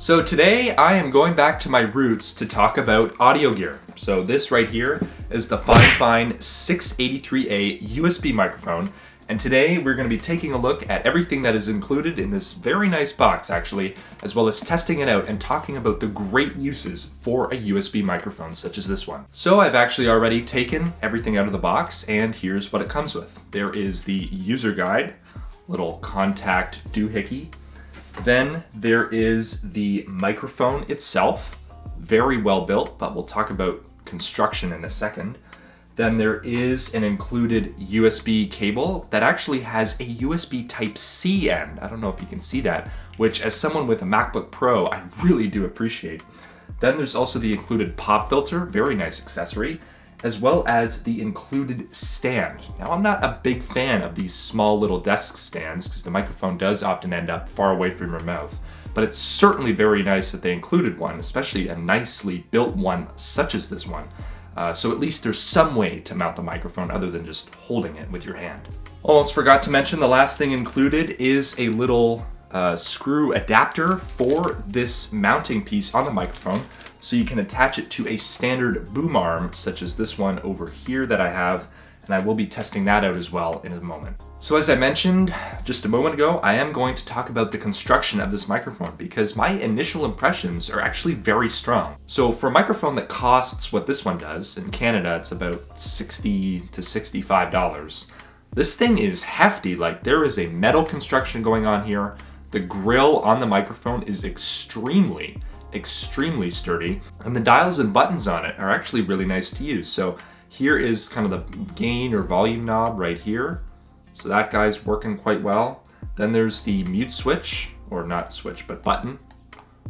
So today I am going back to my roots to talk about audio gear. So this right here is the FIFINE K683A USB microphone. And today we're going to be taking a look at everything that is included in this very nice box actually, as well as testing it out and talking about the great uses for a USB microphone such as this one. So I've actually already taken everything out of the box and here's what it comes with. There is the user guide, little contact doohickey. Then there is the microphone itself, very well built, but we'll talk about construction in a second. Then there is an included USB cable that actually has a USB Type-C end. I don't know if you can see that, which as someone with a MacBook Pro, I really do appreciate. Then there's also the included pop filter, very nice accessory, as well as the included stand. Now I'm not a big fan of these small little desk stands because the microphone does often end up far away from your mouth, but it's certainly very nice that they included one, especially a nicely built one such as this one. So at least there's some way to mount the microphone other than just holding it with your hand. Almost forgot to mention the last thing included is a little screw adapter for this mounting piece on the microphone, so you can attach it to a standard boom arm such as this one over here that I have, and I will be testing that out as well in a moment. So as I mentioned just a moment ago, I am going to talk about the construction of this microphone because my initial impressions are actually very strong. So for a microphone that costs what this one does, in Canada it's about $60 to $65, this thing is hefty. Like, there is a metal construction going on here. The grill on the microphone is extremely sturdy, and the dials and buttons on it are actually really nice to use. So here is kind of the gain or volume knob right here. So that guy's working quite well. Then there's the mute switch, or not switch, but button.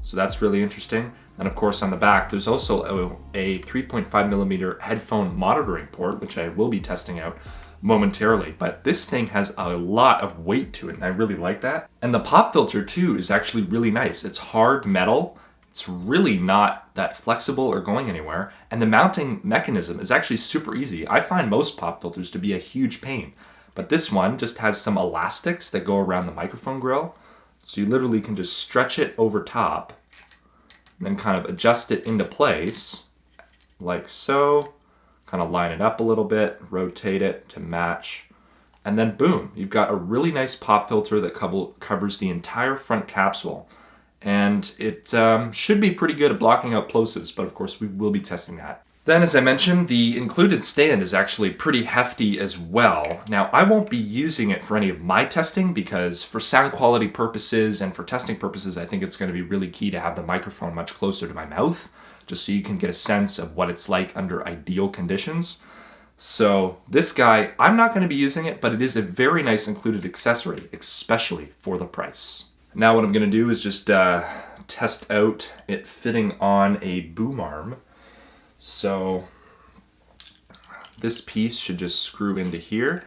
So that's really interesting. And of course on the back, there's also a 3.5 millimeter headphone monitoring port, which I will be testing out momentarily, but this thing has a lot of weight to it and I really like that. And the pop filter too is actually really nice. It's hard metal. It's really not that flexible or going anywhere. And the mounting mechanism is actually super easy. I find most pop filters to be a huge pain, but this one just has some elastics that go around the microphone grill. So you literally can just stretch it over top and then kind of adjust it into place like so. Kind of line it up a little bit, rotate it to match, and then boom, you've got a really nice pop filter that covers the entire front capsule. And it should be pretty good at blocking out plosives, but of course we will be testing that. Then, as I mentioned, the included stand is actually pretty hefty as well. Now, I won't be using it for any of my testing because for sound quality purposes and for testing purposes, I think it's going to be really key to have the microphone much closer to my mouth, just so you can get a sense of what it's like under ideal conditions. So this guy, I'm not going to be using it, but it is a very nice included accessory, especially for the price. Now what I'm going to do is just test out it fitting on a boom arm. So this piece should just screw into here,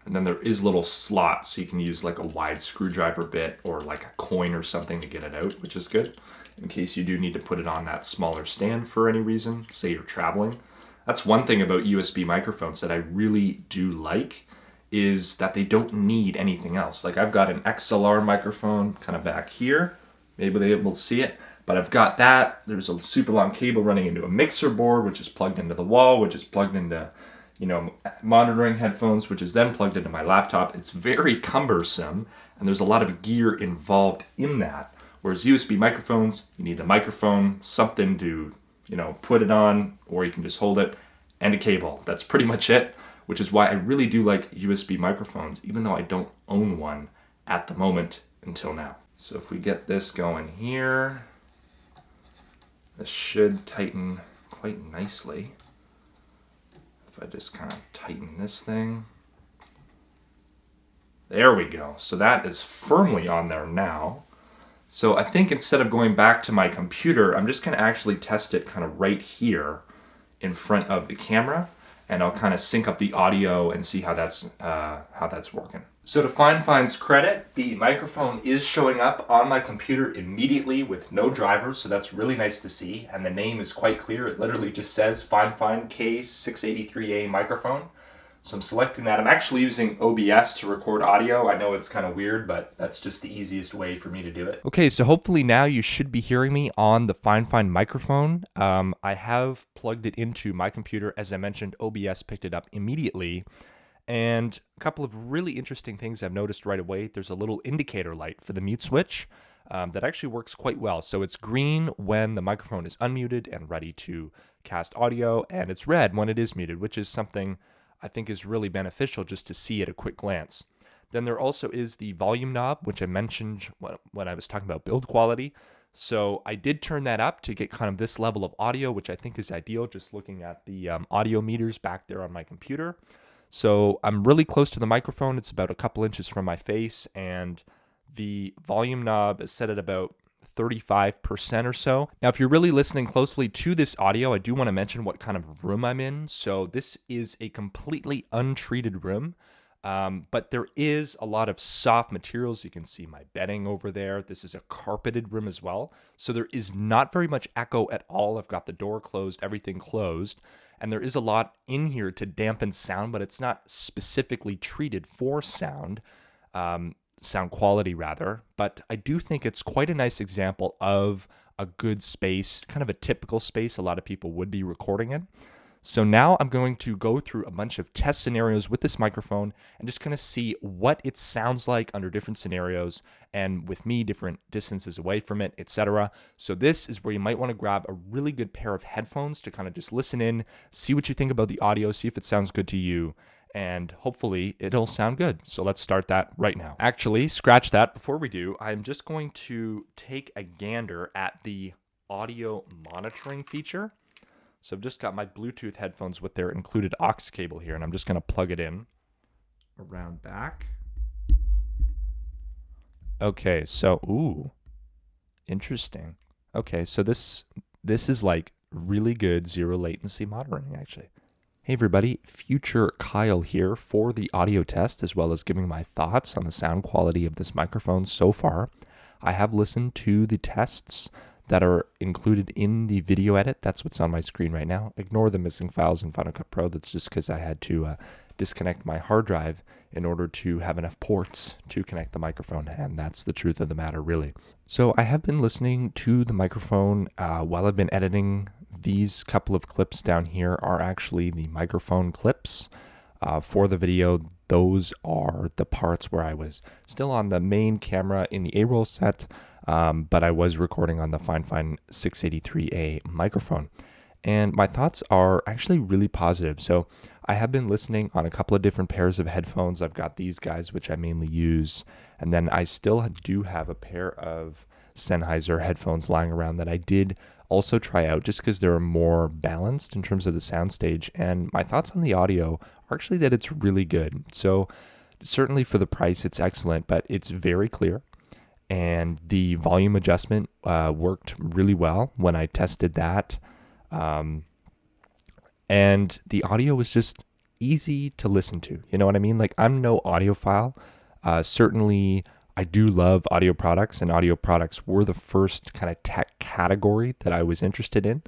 and then there is little slots so you can use like a wide screwdriver bit or like a coin or something to get it out, which is good in case you do need to put it on that smaller stand for any reason, say you're traveling. That's one thing about USB microphones that I really do like, is that they don't need anything else. Like, I've got an XLR microphone kind of back here, maybe they'll be able to see it, but I've got that. There's a super long cable running into a mixer board, which is plugged into the wall, which is plugged into, monitoring headphones, which is then plugged into my laptop. It's very cumbersome, and there's a lot of gear involved in that. Whereas USB microphones, you need the microphone, something to, put it on, or you can just hold it, and a cable. That's pretty much it, which is why I really do like USB microphones, even though I don't own one at the moment until now. So if we get this going here, this should tighten quite nicely. If I just kind of tighten this thing. There we go. So that is firmly on there now. So I think instead of going back to my computer, I'm just going to actually test it kind of right here in front of the camera, and I'll kind of sync up the audio and see how that's working. So to FIFINE's credit, the microphone is showing up on my computer immediately with no drivers, so that's really nice to see. And the name is quite clear. It literally just says FIFINE K683A microphone. So I'm selecting that. I'm actually using OBS to record audio. I know it's kind of weird, but that's just the easiest way for me to do it. Okay, so hopefully now you should be hearing me on the FIFINE microphone. I have plugged it into my computer. As I mentioned, OBS picked it up immediately. And a couple of really interesting things I've noticed right away. There's a little indicator light for the mute switch that actually works quite well. So it's green when the microphone is unmuted and ready to cast audio, and it's red when it is muted, which is something I think is really beneficial just to see at a quick glance. Then there also is the volume knob, which I mentioned when I was talking about build quality. So I did turn that up to get kind of this level of audio, which I think is ideal just looking at the audio meters back there on my computer. So I'm really close to the microphone. It's about a couple inches from my face, and the volume knob is set at about 35% or so. Now, if you're really listening closely to this audio, I do want to mention what kind of room I'm in. So this is a completely untreated room, but there is a lot of soft materials. You can see my bedding over there. This is a carpeted room as well. So there is not very much echo at all. I've got the door closed, everything closed. And there is a lot in here to dampen sound, but it's not specifically treated for sound quality rather. But I do think it's quite a nice example of a good space, kind of a typical space a lot of people would be recording in. So now I'm going to go through a bunch of test scenarios with this microphone and just kind of see what it sounds like under different scenarios and with me different distances away from it, etc. So this is where you might want to grab a really good pair of headphones to kind of just listen in, see what you think about the audio, see if it sounds good to you, and hopefully it'll sound good. So let's start that right now. Actually, scratch that. Before we do, I'm just going to take a gander at the audio monitoring feature. So I've just got my Bluetooth headphones with their included aux cable here, and I'm just going to plug it in around back. Okay, so, ooh, interesting. Okay, so this is like really good zero latency monitoring, actually. Hey everybody, Future Kyle here for the audio test, as well as giving my thoughts on the sound quality of this microphone so far. I have listened to the tests that are included in the video edit. That's what's on my screen right now. Ignore the missing files in Final Cut Pro. That's just because I had to disconnect my hard drive in order to have enough ports to connect the microphone, and that's the truth of the matter, really. So I have been listening to the microphone while I've been editing. These couple of clips down here are actually the microphone clips for the video. Those are the parts where I was still on the main camera in the A-roll set, but I was recording on the FIFINE K683A microphone. And my thoughts are actually really positive. So I have been listening on a couple of different pairs of headphones. I've got these guys, which I mainly use. And then I still do have a pair of Sennheiser headphones lying around that I did also try out just because they're more balanced in terms of the soundstage. And my thoughts on the audio are actually that it's really good. So certainly for the price, it's excellent, but it's very clear. And the volume adjustment worked really well when I tested that. And the audio was just easy to listen to. You know what I mean? Like, I'm no audiophile. Certainly, I do love audio products, and audio products were the first kind of tech category that I was interested in,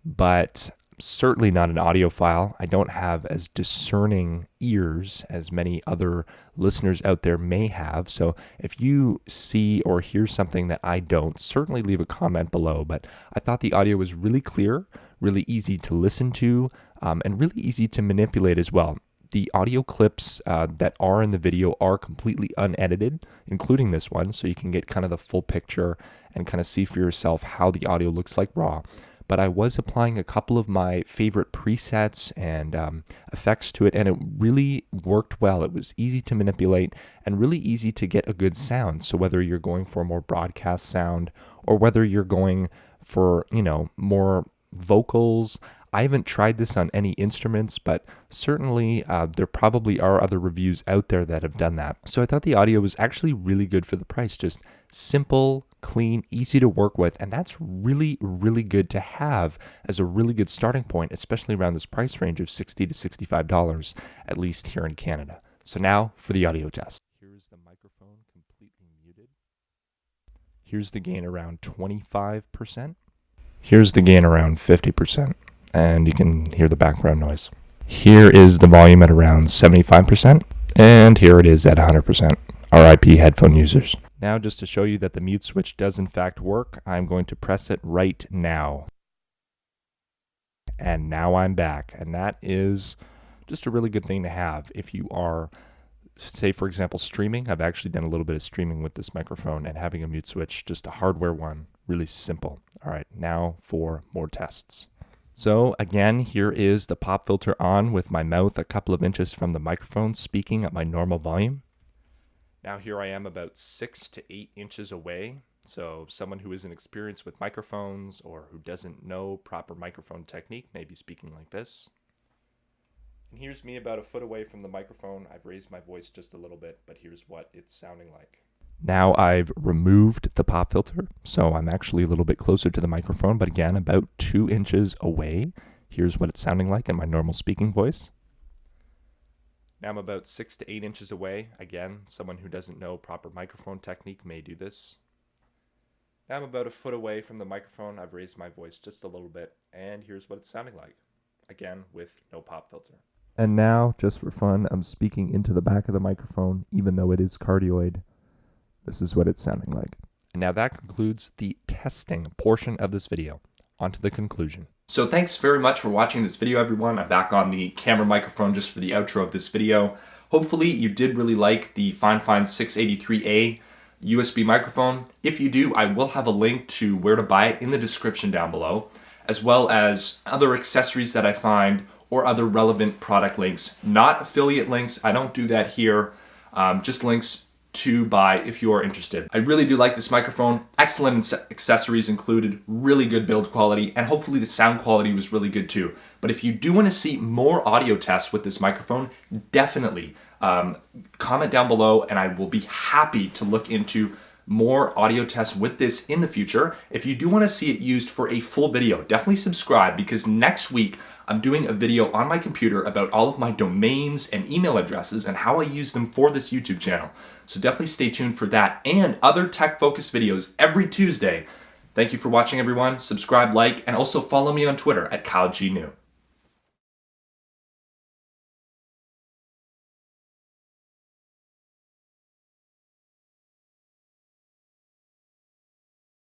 but certainly not an audiophile. I don't have as discerning ears as many other listeners out there may have. So if you see or hear something that I don't, certainly leave a comment below. But I thought the audio was really clear, really easy to listen to, and really easy to manipulate as well. The audio clips that are in the video are completely unedited, including this one, so you can get kind of the full picture and kind of see for yourself how the audio looks like raw. But I was applying a couple of my favorite presets and effects to it, and it really worked well. It was easy to manipulate and really easy to get a good sound. So whether you're going for a more broadcast sound or whether you're going for, more vocals, I haven't tried this on any instruments, but certainly there probably are other reviews out there that have done that. So I thought the audio was actually really good for the price. Just simple, clean, easy to work with, and that's really, really good to have as a really good starting point, especially around this price range of $60 to $65, at least here in Canada. So now for the audio test. Here's the microphone completely muted. Here's the gain around 25%. Here's the gain around 50%. And you can hear the background noise. Here is the volume at around 75%, and here it is at 100%. RIP headphone users. Now, just to show you that the mute switch does in fact work, I'm going to press it right now. And now I'm back, and that is just a really good thing to have if you are, say for example, streaming. I've actually done a little bit of streaming with this microphone, and having a mute switch, just a hardware one, really simple. All right, now for more tests. So again, here is the pop filter on with my mouth a couple of inches from the microphone, speaking at my normal volume. Now here I am about 6 to 8 inches away. So someone who isn't experienced with microphones or who doesn't know proper microphone technique may be speaking like this. And here's me about a foot away from the microphone. I've raised my voice just a little bit, but here's what it's sounding like. Now I've removed the pop filter, so I'm actually a little bit closer to the microphone, but again, about 2 inches away. Here's what it's sounding like in my normal speaking voice. Now I'm about 6 to 8 inches away. Again, someone who doesn't know proper microphone technique may do this. Now I'm about a foot away from the microphone. I've raised my voice just a little bit, and here's what it's sounding like. Again, with no pop filter. And now, just for fun, I'm speaking into the back of the microphone, even though it is cardioid. This is what it's sounding like. And now that concludes the testing portion of this video. On to the conclusion. So thanks very much for watching this video, everyone. I'm back on the camera microphone just for the outro of this video. Hopefully you did really like the FIFINE 683A USB microphone. If you do, I will have a link to where to buy it in the description down below, as well as other accessories that I find or other relevant product links. Not affiliate links, I don't do that here, just links to buy if you are interested. I really do like this microphone. Excellent accessories included, really good build quality, and hopefully the sound quality was really good too. But if you do want to see more audio tests with this microphone, definitely comment down below and I will be happy to look into more audio tests with this in the future. If you do want to see it used for a full video, definitely subscribe, because next week I'm doing a video on my computer about all of my domains and email addresses and how I use them for this YouTube channel. So definitely stay tuned for that and other tech-focused videos every Tuesday. Thank you for watching, everyone. Subscribe, like, and also follow me on Twitter at KyleGNew.